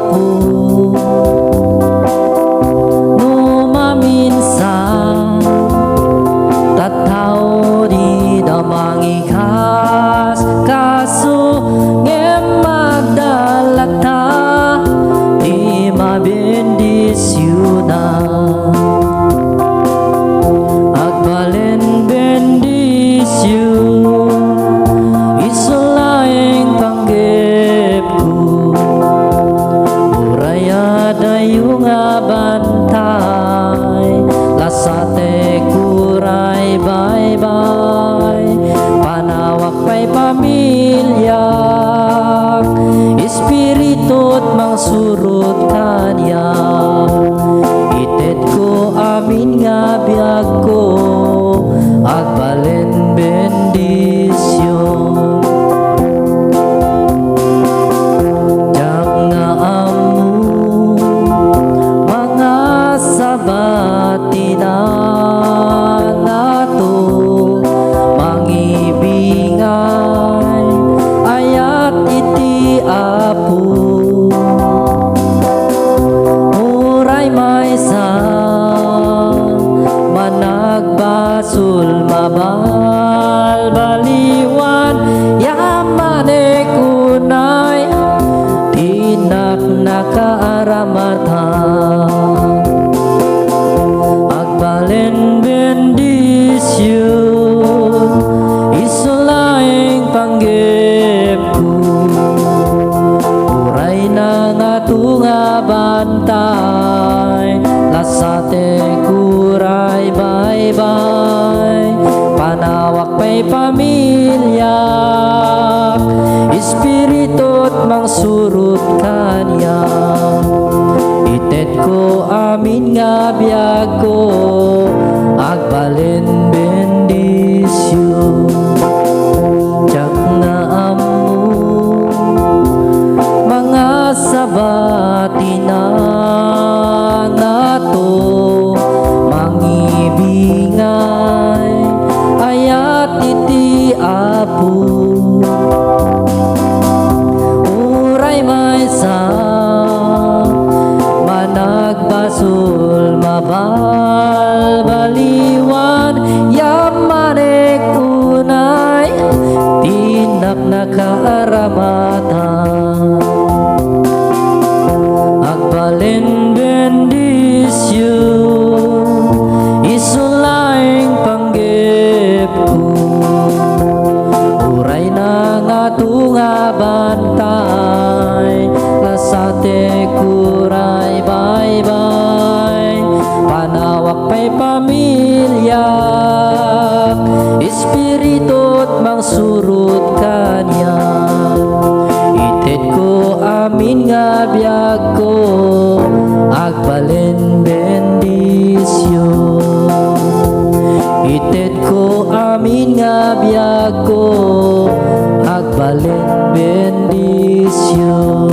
Apo no maminsan tataw di na mangikas kaso ngem magdalata di mabendisyonan agbalin bendisyon isolaing panggep ko uraya dayo nga bantay lasatek uray bye-bye panawak pa'y pamilya espiritot mangsurot kanya ited ko amin nga biag ko agbalin bendisyon jak nga amo mga sabati na nato mangibingay ayat iti Apo uray maysa managbasul mabal baliwan yamane kunay tinak nakaaramatan agbalin bendisyon isolaing panggep ko uray na nga tunga bantay lasatek uray bye-bye panawak pa'y pamilya espiritot mangsurot kanya ited ko amin nga biag ko agbalin bendisyon jak nga amo mga sabati na nato mangibingay ayat iti Apo uray maysa managbasul mabal baliwan yamane kunay tinak nakaaramatan agbalin bendisyon isolaing panggep ko uray na nga tunga bantay lasatek uray bye-bye panawak pa'y pamilya espiritot mangsurot kanya ited ko amin nga biag ko agbalin bendisyon ited ko amin nga biag ko agbalin bendisyon